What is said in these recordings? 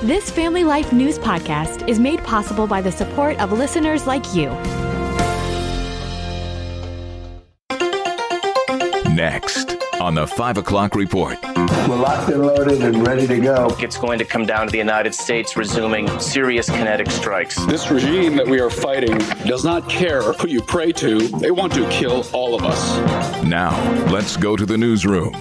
This Family Life News podcast is made possible by the support of listeners like you. Next on the 5 o'clock report. We're locked and loaded and ready to go. It's going to come down to the United States resuming serious kinetic strikes. This regime that we are fighting does not care who you pray to. They want to kill all of us. Now, let's go to the newsroom.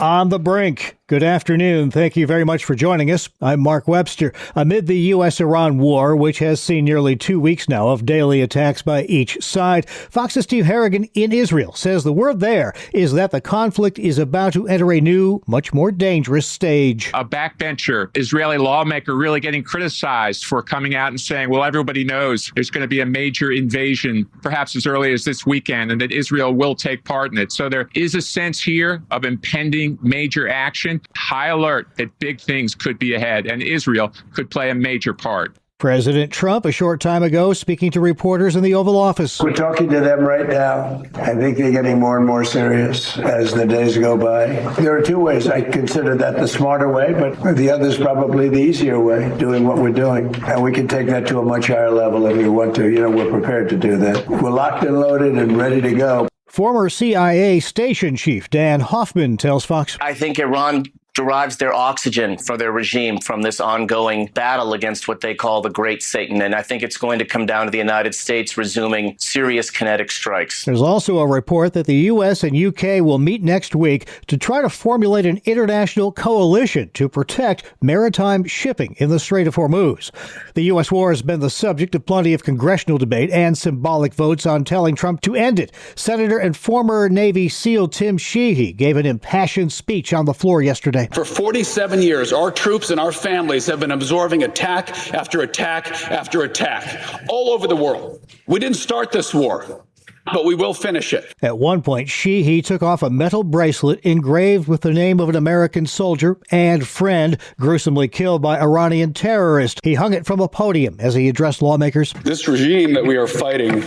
On the Brink. Good afternoon. Thank you very much for joining us. I'm Mark Webster. Amid the U.S.-Iran war, which has seen nearly 2 weeks now of daily attacks by each side, Fox's Steve Harrigan in Israel says the word there is that the conflict is about to enter a new, much more dangerous stage. A backbencher Israeli lawmaker really getting criticized for coming out and saying, well, everybody knows there's going to be a major invasion, perhaps as early as this weekend, and that Israel will take part in it. So there is a sense here of impending major action. High alert that big things could be ahead, and Israel could play a major part. President Trump, a short time ago, speaking to reporters in the Oval Office. We're talking to them right now. I think they're getting more and more serious as the days go by. There are two ways. I consider that the smarter way, but the other is probably the easier way, doing what we're doing. And we can take that to a much higher level if we want to. We're prepared to do that. We're locked and loaded and ready to go. Former CIA station chief Dan Hoffman tells Fox, I think Iran derives their oxygen for their regime from this ongoing battle against what they call the Great Satan. And I think it's going to come down to the United States resuming serious kinetic strikes. There's also a report that the U.S. and U.K. will meet next week to try to formulate an international coalition to protect maritime shipping in the Strait of Hormuz. The U.S. war has been the subject of plenty of congressional debate and symbolic votes on telling Trump to end it. Senator and former Navy SEAL Tim Sheehy gave an impassioned speech on the floor yesterday. For 47 years, our troops and our families have been absorbing attack after attack after attack all over the world. We didn't start this war, but we will finish it. At one point, Sheehy took off a metal bracelet engraved with the name of an American soldier and friend gruesomely killed by Iranian terrorists. He hung it from a podium as he addressed lawmakers. This regime that we are fighting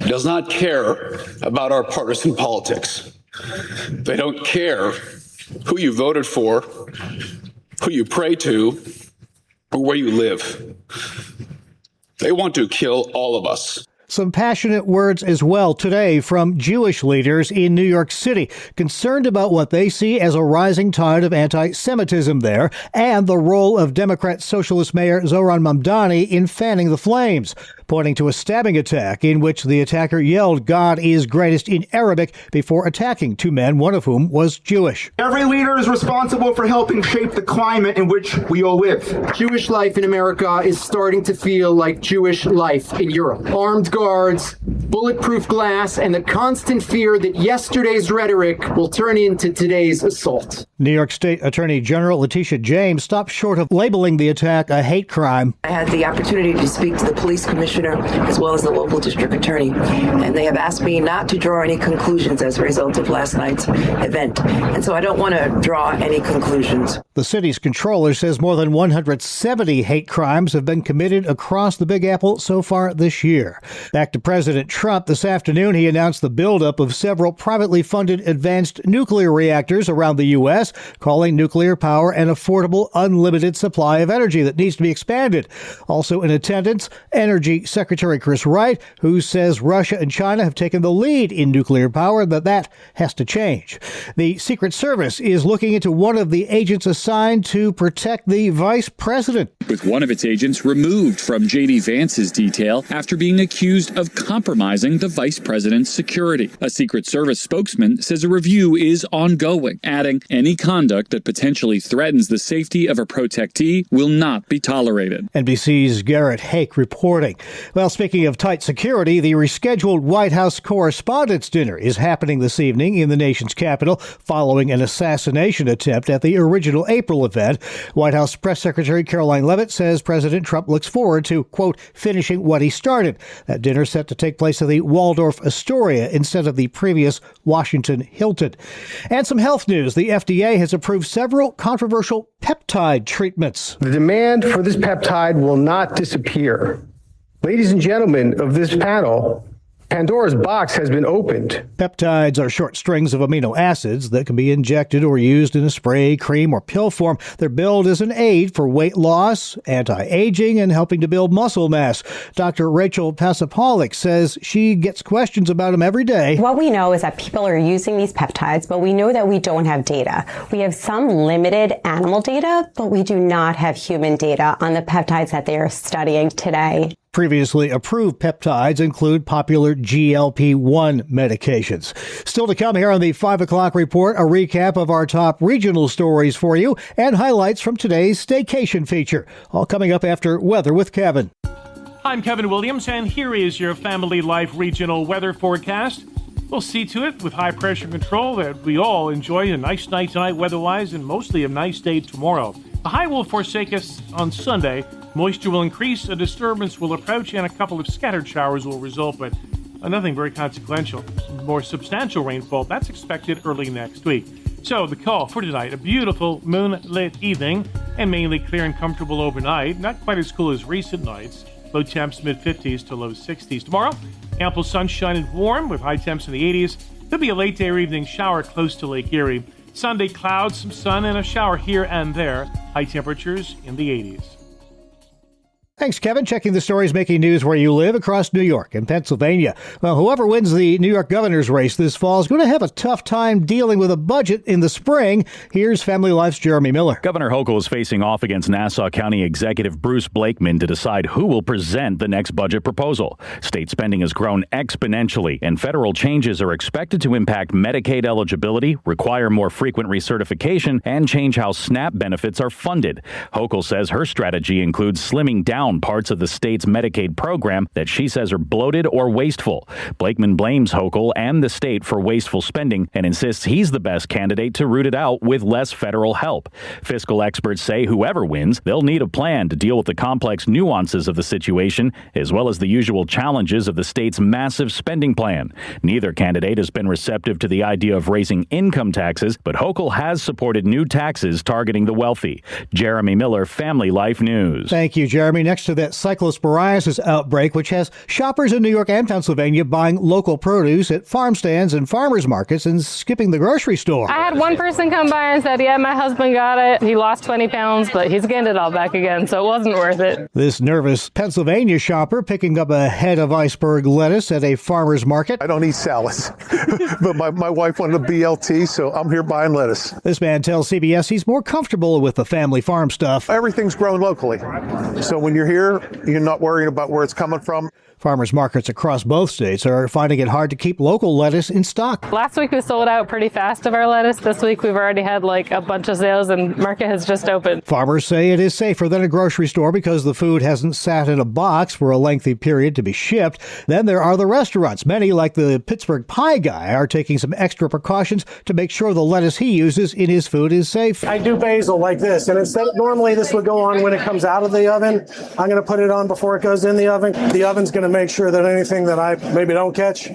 does not care about our partisan politics. They don't care who you voted for, who you pray to, or where you live. They want to kill all of us. Some passionate words as well today from Jewish leaders in New York City, concerned about what they see as a rising tide of anti-Semitism there and the role of Democrat Socialist Mayor Zohran Mamdani in fanning the flames, pointing to a stabbing attack in which the attacker yelled "God is greatest" in Arabic before attacking two men, one of whom was Jewish. Every leader is responsible for helping shape the climate in which we all live. Jewish life in America is starting to feel like Jewish life in Europe. Armed guards, bulletproof glass, and the constant fear that yesterday's rhetoric will turn into today's assault. New York State Attorney General Letitia James stopped short of labeling the attack a hate crime. I had the opportunity to speak to the police commissioner as well as the local district attorney, and they have asked me not to draw any conclusions as a result of last night's event. And so I don't want to draw any conclusions. The city's controller says more than 170 hate crimes have been committed across the Big Apple so far this year. Back to President Trump this afternoon, he announced the buildup of several privately funded advanced nuclear reactors around the U.S., calling nuclear power an affordable, unlimited supply of energy that needs to be expanded. Also in attendance, Energy Secretary Chris Wright, who says Russia and China have taken the lead in nuclear power, that has to change. The Secret Service is looking into one of the agents assigned to protect the vice president, with one of its agents removed from J.D. Vance's detail after being accused of compromising the vice president's security. A Secret Service spokesman says a review is ongoing, adding any conduct that potentially threatens the safety of a protectee will not be tolerated. NBC's Garrett Hake reporting. Well, speaking of tight security, the rescheduled White House Correspondents' Dinner is happening this evening in the nation's capital following an assassination attempt at the original April event. White House Press Secretary Caroline Leavitt says President Trump looks forward to, quote, finishing what he started. That dinner set to take place at the Waldorf Astoria instead of the previous Washington Hilton. And some health news. The FDA has approved several controversial peptide treatments. The demand for this peptide will not disappear. Ladies and gentlemen of this panel, Pandora's box has been opened. Peptides are short strings of amino acids that can be injected or used in a spray, cream, or pill form. They're billed as an aid for weight loss, anti-aging, and helping to build muscle mass. Dr. Rachel Pasapaulik says she gets questions about them every day. What we know is that people are using these peptides, but we know that we don't have data. We have some limited animal data, but we do not have human data on the peptides that they are studying today. Previously approved peptides include popular GLP-1 medications. Still to come here on the 5 o'clock report, a recap of our top regional stories for you and highlights from today's staycation feature. All coming up after Weather with Kevin. I'm Kevin Williams, and here is your Family Life regional weather forecast. We'll see to it with high pressure control that we all enjoy a nice night tonight weather-wise and mostly a nice day tomorrow. The high will forsake us on Sunday. Moisture will increase, a disturbance will approach, and a couple of scattered showers will result, but nothing very consequential. More substantial rainfall, that's expected early next week. So the call for tonight, a beautiful moonlit evening and mainly clear and comfortable overnight. Not quite as cool as recent nights. Low temps mid-50s to low 60s. Tomorrow, ample sunshine and warm with high temps in the 80s. Could be a late day or evening shower close to Lake Erie. Sunday, clouds, some sun, and a shower here and there. High temperatures in the 80s. Thanks, Kevin. Checking the stories making news where you live across New York and Pennsylvania. Well, whoever wins the New York governor's race this fall is going to have a tough time dealing with a budget in the spring. Here's Family Life's Jeremy Miller. Governor Hochul is facing off against Nassau County Executive Bruce Blakeman to decide who will present the next budget proposal. State spending has grown exponentially, and federal changes are expected to impact Medicaid eligibility, require more frequent recertification, and change how SNAP benefits are funded. Hochul says her strategy includes slimming down parts of the state's Medicaid program that she says are bloated or wasteful. Blakeman blames Hochul and the state for wasteful spending and insists he's the best candidate to root it out with less federal help. Fiscal experts say whoever wins, they'll need a plan to deal with the complex nuances of the situation, as well as the usual challenges of the state's massive spending plan. Neither candidate has been receptive to the idea of raising income taxes, but Hochul has supported new taxes targeting the wealthy. Jeremy Miller, Family Life News. Thank you, Jeremy. Next to that cyclosporiasis outbreak, which has shoppers in New York and Pennsylvania buying local produce at farm stands and farmers markets and skipping the grocery store. I had one person come by and said, yeah, my husband got it. He lost 20 pounds, but he's gained it all back again, so it wasn't worth it. This nervous Pennsylvania shopper picking up a head of iceberg lettuce at a farmer's market. I don't eat salads, but my wife wanted a BLT, so I'm here buying lettuce. This man tells CBS he's more comfortable with the family farm stuff. Everything's grown locally, so when you're here, you're not worrying about where it's coming from. Farmers markets across both states are finding it hard to keep local lettuce in stock. Last week we sold out pretty fast of our lettuce. This week we've already had like a bunch of sales and market has just opened. Farmers say it is safer than a grocery store because the food hasn't sat in a box for a lengthy period to be shipped. Then there are the restaurants. Many, like the Pittsburgh Pie Guy, are taking some extra precautions to make sure the lettuce he uses in his food is safe. I do basil like this, and instead of normally this would go on when it comes out of the oven, I'm going to put it on before it goes in the oven. The oven's going to make sure that anything that I maybe don't catch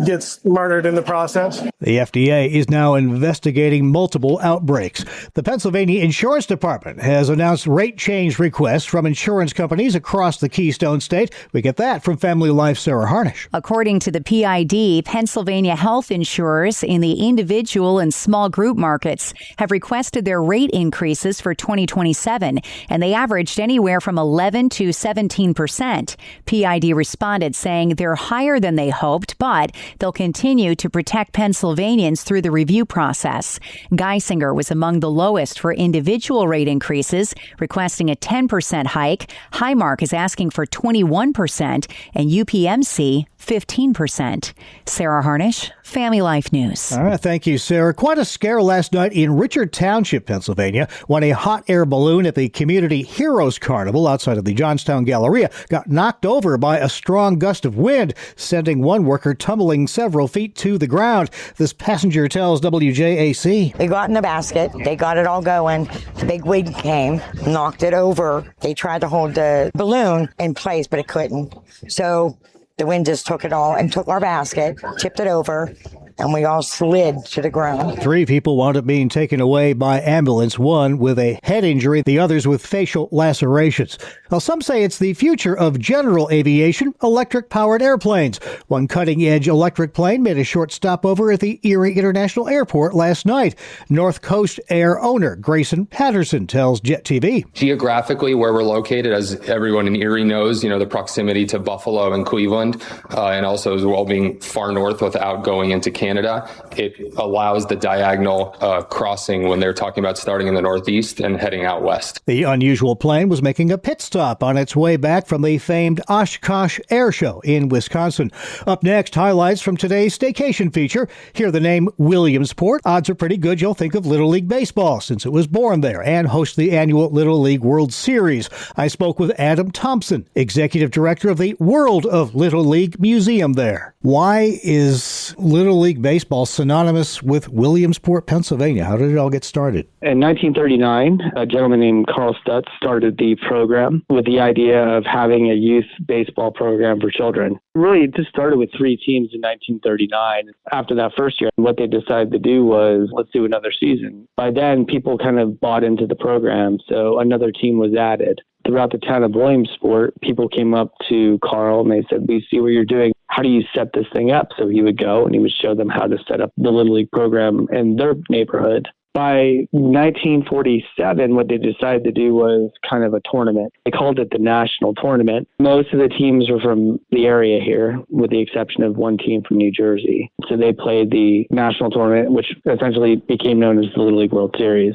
gets murdered in the process. The FDA is now investigating multiple outbreaks. The Pennsylvania Insurance Department has announced rate change requests from insurance companies across the Keystone State. We get that from Family Life's Sarah Harnish. According to the PID, Pennsylvania health insurers in the individual and small group markets have requested their rate increases for 2027, and they averaged anywhere from 11 to 17%. PID responded saying they're higher than they hoped, but they'll continue to protect Pennsylvanians through the review process. Geisinger was among the lowest for individual rate increases, requesting a 10% hike. Highmark is asking for 21%, and UPMC 15%. Sarah Harnish, Family Life News. All right, thank you, Sarah. Quite a scare last night in Richard Township, Pennsylvania, when a hot air balloon at the Community Heroes Carnival outside of the Johnstown Galleria got knocked over by a strong gust of wind, sending one worker tumbling several feet to the ground. This passenger tells WJAC. They got in the basket. They got it all going. The big wind came, knocked it over. They tried to hold the balloon in place, but it couldn't. So the wind just took it all and took our basket, tipped it over, and we all slid to the ground. 3 people wound up being taken away by ambulance, one with a head injury, the others with facial lacerations. Well, some say it's the future of general aviation, electric-powered airplanes. One cutting-edge electric plane made a short stopover at the Erie International Airport last night. North Coast Air owner Grayson Patterson tells Jet TV. Geographically, where we're located, as everyone in Erie knows, the proximity to Buffalo and Cleveland, and also as well being far north without going into Canada, it allows the diagonal crossing when they're talking about starting in the northeast and heading out west. The unusual plane was making a pit stop on its way back from the famed Oshkosh Air Show in Wisconsin. Up next, highlights from today's staycation feature. Hear the name Williamsport. Odds are pretty good you'll think of Little League Baseball since it was born there and hosts the annual Little League World Series. I spoke with Adam Thompson, executive director of the World of Little League Museum there. Why is Little League Baseball synonymous with Williamsport, Pennsylvania? How did it all get started? In 1939, a gentleman named Carl Stutz started the program with the idea of having a youth baseball program for children. Really, it just started with 3 teams in 1939. After that first year, what they decided to do was, let's do another season. By then, people kind of bought into the program, so another team was added. Throughout the town of Williamsport, people came up to Carl and they said, we see what you're doing. How do you set this thing up? So he would go and he would show them how to set up the Little League program in their neighborhood. By 1947, what they decided to do was kind of a tournament. They called it the National Tournament. Most of the teams were from the area here, with the exception of one team from New Jersey. So they played the National Tournament, which essentially became known as the Little League World Series.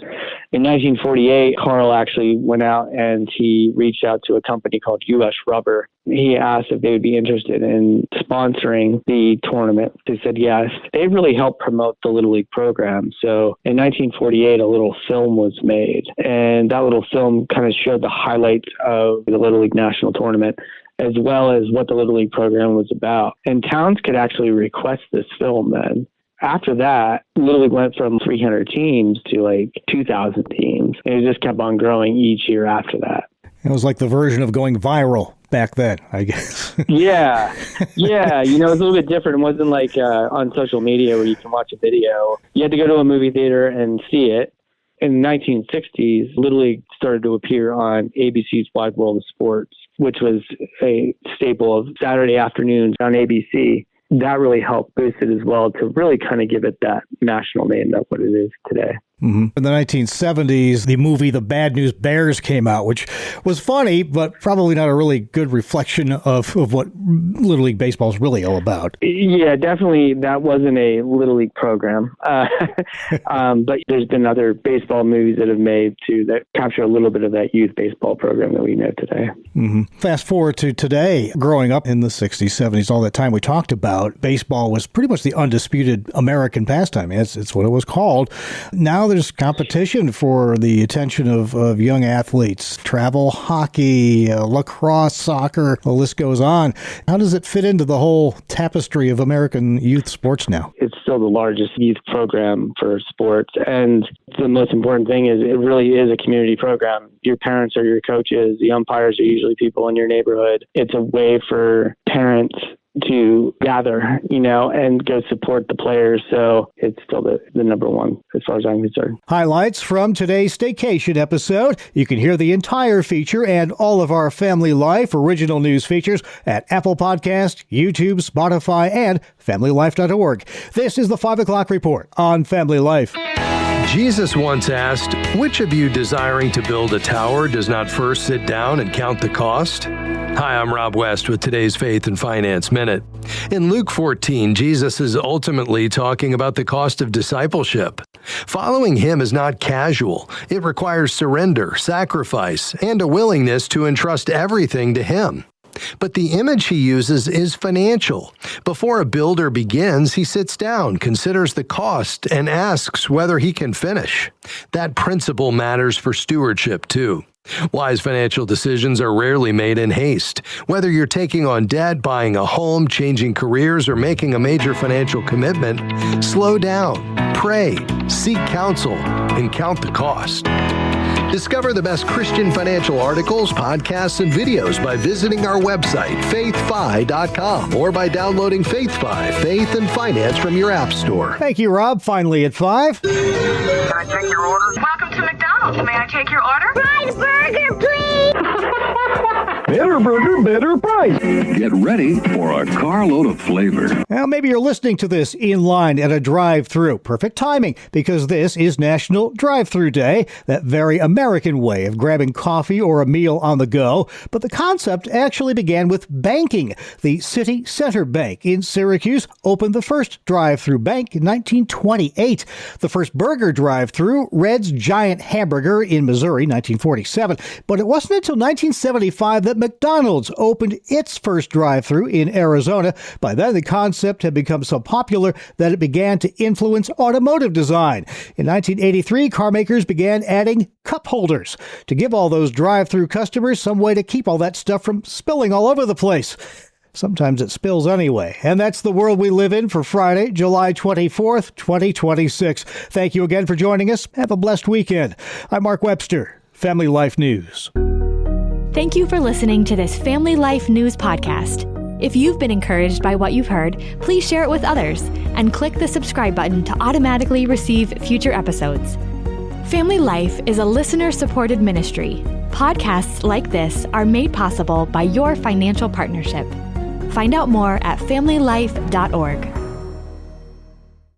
In 1948, Carl actually went out and he reached out to a company called U.S. Rubber. He asked if they would be interested in sponsoring the tournament. They said yes. They really helped promote the Little League program. So in 1948, a little film was made, and that little film kind of showed the highlights of the Little League National Tournament, as well as what the Little League program was about. And towns could actually request this film then. After that, Little League went from 300 teams to like 2,000 teams, and it just kept on growing each year after that. It was like the version of going viral back then, I guess. Yeah. It's a little bit different. It wasn't like on social media where you can watch a video. You had to go to a movie theater and see it. In the 1960s, Little League started to appear on ABC's Wide World of Sports, which was a staple of Saturday afternoons on ABC. That really helped boost it as well to really kind of give it that national name that what it is today. Mm-hmm. In the 1970s, the movie The Bad News Bears came out, which was funny, but probably not a really good reflection of what Little League Baseball is really all about. Yeah, definitely that wasn't a Little League program. But there's been other baseball movies that have made, too, that capture a little bit of that youth baseball program that we know today. Mm-hmm. Fast forward to today, growing up in the 60s, 70s, all that time we talked about, baseball was pretty much the undisputed American pastime. It's what it was called. Now there's competition for the attention of young athletes. Travel hockey, lacrosse, soccer, the list goes on. How does it fit into the whole tapestry of American youth sports now? It's still the largest youth program for sports. And the most important thing is it really is a community program. Your parents are your coaches. The umpires are usually people in your neighborhood. It's a way for parents to gather, and go support the players. So it's still the number one as far as I'm concerned. Highlights from today's Staycation episode. You can hear the entire feature and all of our Family Life original news features at Apple Podcast, YouTube, Spotify, and FamilyLife.org. This is the 5 o'clock report on Family Life. Jesus once asked, "Which of you desiring to build a tower does not first sit down and count the cost?" Hi, I'm Rob West with today's Faith and Finance Minute. In Luke 14, Jesus is ultimately talking about the cost of discipleship. Following him is not casual. It requires surrender, sacrifice, and a willingness to entrust everything to him. But the image he uses is financial. Before a builder begins, he sits down, considers the cost, and asks whether he can finish. That principle matters for stewardship, too. Wise financial decisions are rarely made in haste. Whether you're taking on debt, buying a home, changing careers, or making a major financial commitment, slow down, pray, seek counsel, and count the cost. Discover the best Christian financial articles, podcasts, and videos by visiting our website, faithfi.com, or by downloading FaithFi, Faith and Finance from your app store. Thank you, Rob. Finally at 5. Can I take your order? Welcome to McDonald's. May I take your order? Fries burger, please! Better burger, better price. Get ready for a carload of flavor. Well, maybe you're listening to this in line at a drive-thru. Perfect timing, because this is National Drive-Thru Day, that very American way of grabbing coffee or a meal on the go. But the concept actually began with banking. The City Center Bank in Syracuse opened the first drive-thru bank in 1928. The first burger drive-thru, Red's Giant Hamburger in Missouri, 1947. But it wasn't until 1975 that McDonald's opened its first drive-thru in Arizona. By then, the concept had become so popular that it began to influence automotive design. In 1983, car makers began adding cup holders to give all those drive-thru customers some way to keep all that stuff from spilling all over the place. Sometimes it spills anyway. And that's the world we live in for Friday, July 24th, 2026. Thank you again for joining us. Have a blessed weekend. I'm Mark Webster, Family Life News. Thank you for listening to this Family Life News podcast. If you've been encouraged by what you've heard, please share it with others and click the subscribe button to automatically receive future episodes. Family Life is a listener-supported ministry. Podcasts like this are made possible by your financial partnership. Find out more at familylife.org.